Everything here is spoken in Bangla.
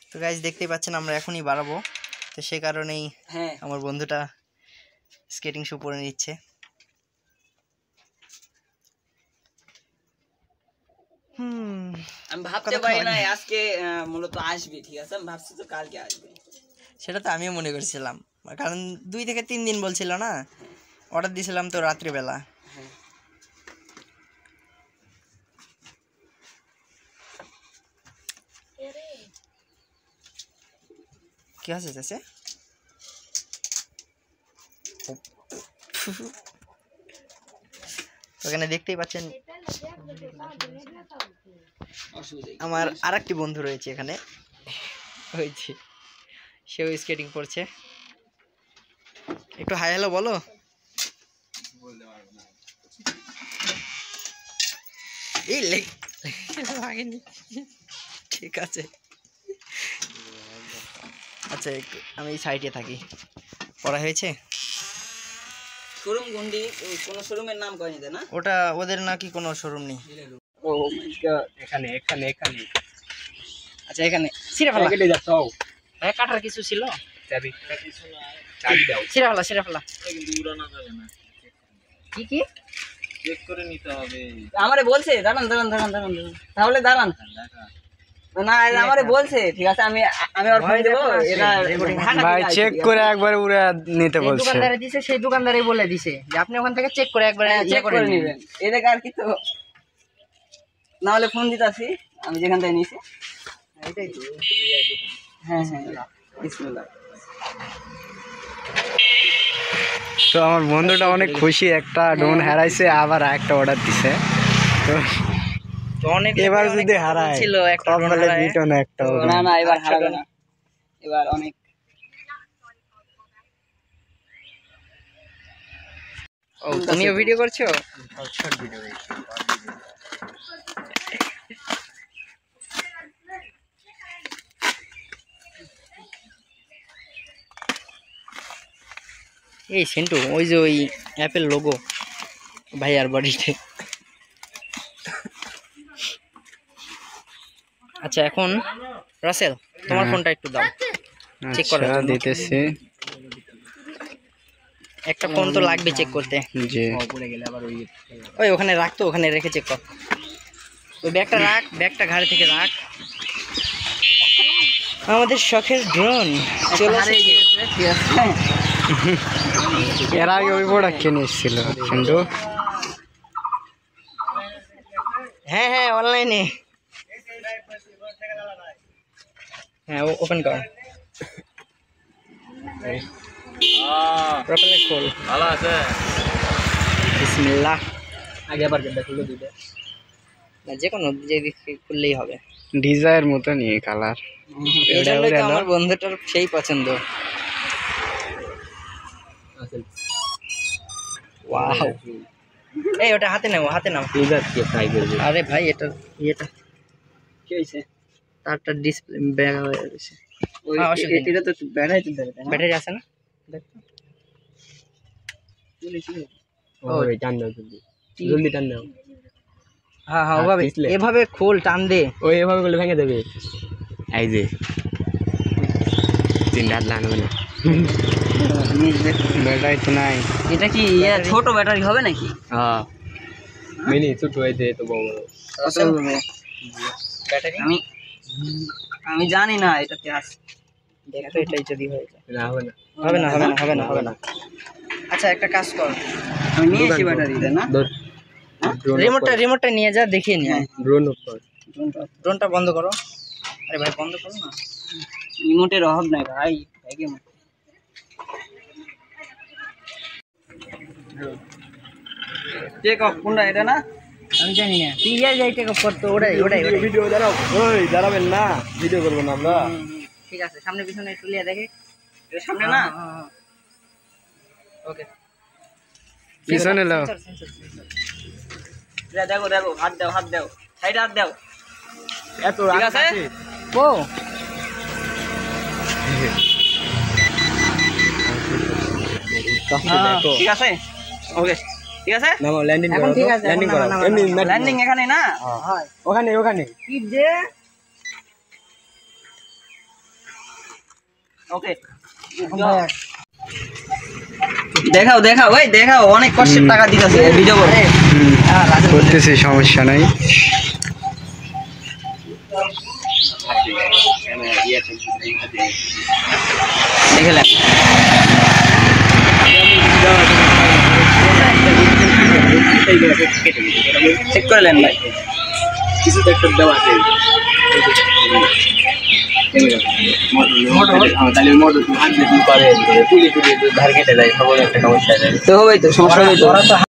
তো গাইস দেখতেই পাচ্ছেন আমরা এখনই বাড়াবো, তো সে কারণেই আমার বন্ধুটা স্কেটিং শু পরে নিচ্ছে। আমি ভাবতে পারি না আজকে মূলত আসবে, ঠিক আছে, আমি ভাবছি তো কালকে আসবে। সেটা তো আমিও মনে করছিলাম, কারণ 2 থেকে 3 দিন বলছিল না, অর্ডার দিয়েছিলাম তো রাত্রিবেলা। কি আছে চাচা? ওখানে দেখতেই পাচ্ছেন আমার আরেকটি বন্ধু রয়েছে এখানে, হয়েছে সেও স্কেটিং করছে। একটু হাই হ্যালো বলো। এই লাগেনি, ঠিক আছে। আচ্ছা একটু আমি সাইডে থাকি। পড়া হয়েছে? শোরুম কোনটি? কোন শোরুমের নাম কয়নি না? ওটা ওদের নাকি কোনো শোরুম নেই। ও এখানে এখানে এখানে। আচ্ছা এখানে সিরা ফেলা কেটে যাচ্ছ। হ্যাঁ কাটার কিছু ছিল, চাবি চাবি দাও। সিরা ফেলা কিন্তু উড়ানো যাবে না। কি চেক করে নিতে হবে। আমারে বলছে দাঁড়ান। তাহলে দাঁড়ান। না আমারে বলছে, ঠিক আছে, আমি ওর ফোন দেব। এরা ভাই চেক করে একবার উড়ে নিতে বলছে। দোকানদারে দিছে, সেই দোকানদারই বলে দিছে যে আপনি ওখান থেকে চেক করে একবার চেক করে নেবেন। এদিকে আর কি, তো না হলে ফোন দিতাছি আমি যেখান থেকে নিয়েছি। এটাই তো। হ্যাঁ বিসমিল্লাহ। তো আমার বন্ধুটা অনেক খুশি, একটা ড্রোন হারাইছে আবার একটা অর্ডার দিছে। তো অনেক এবার যদি হারায় ছিল একটা রিটার্ন একটা না এবার হারাবে না, এবার অনেক। ও তুমিও ভিডিও করছো? Short video. এই সেন্টু ওই যে ওই অ্যাপেল লোগো ভাইয়ার বডিতে। আচ্ছা এখন রাসেল তোমার ফোনটা একটু দাও, চেক করে দিতেছি। একটা ফোন তো লাগবে চেক করতে। জি ওই ওখানে রাখ, তো ওখানে রেখে চেক কর। ওই ব্যাগটা রাখ, ব্যাগটা ঘাড়ে থেকে রাখ। আমাদের শখের ড্রোন চলে এসেছে। এর আগে ওই প্রোডাক্ট কিনে এসেছিল কিন্তু। হ্যাঁ অনলাইনে। হ্যাঁ ওপেন কর। প্রোফাইল খোল। ভালো আছে। বিসমিল্লাহ। আগে আবার গেটটা খুলে দিবে না, যে কোনো যে দিক খুললেই হবে। ডিজাইনের মতো নিয়ে কালার। এই জন্যই তো আমার বন্ধুটার সেই পছন্দ। ওয়াও, এই ওটা হাতে নাও, হাতে নাও। আরে ভাই এটা কি হয়েছে? তারটা ডিসপ্লে ব্যাগ হয়ে গেছে। এটা তো ব্যাটারি তুলতে হবে, ব্যাটারি আছে না? দেখ ওই টান দাও জলদি টান দাও। হ্যাঁ ওভাবে, এভাবে খোল, টান দে। ওই এভাবে করলে ভেঙে দেবে। এই যে 3 হাত লাগবে না। ব্যাটারি তো নাই। এটা কি ছোট ব্যাটারি হবে নাকি? হ্যাঁ মিনি ছোট হয়েছে তো বড় ব্যাটারি আমি জানি না এটাতে আছে। দেখো এটাই যদি হয়ে যায়। না হবে না। আচ্ছা একটা কাজ কর, আমি নিয়ে এসি ব্যাটারিটা না। রিমোটটা নিয়ে যা, দেখিয়ে নিয়ে। ড্রোনটা বন্ধ করো। আরে ভাই বন্ধ করো না, রিমোটের অভাব নাই ভাই। চেক অফ কোনটা এটা না? আমি জানি না, তুই যাই টেক অফ করতো। ওটাই ভিডিও দাঁড়াও। ওই দাঁড়াবেন না, ভিডিও করবো না আমরা। ঠিক আছে, সামনে পিছনে তুলিয়ে দেখে। সামনে না? ওকে পিছনে লাও। দেখো হাত দাও সাইডে হাত দাও। এত ঠিক আছে। ও ঠিক আছে, ওকে ঠিক আছে। নামো, ল্যান্ডিং করো। এখন ঠিক আছে, ল্যান্ডিং করো। নামো, এমনি ল্যান্ডিং এখানে না? ওখানে কি যে ওকে দেখাও দেখাও ওই দেখাও অনেক কষ্টের টাকা দিতেছে ভিডিও করে করতেছি, সমস্যা নাই। দেখলেন চেক করলেন ভাই কিছু তো একটা দেওয়া আছে মোটর হাত দিয়ে পারে তুলি তুলি ধার কেটে দেয়, সবার একটা সমস্যা। তো হবে তো সমস্যা হবে তো।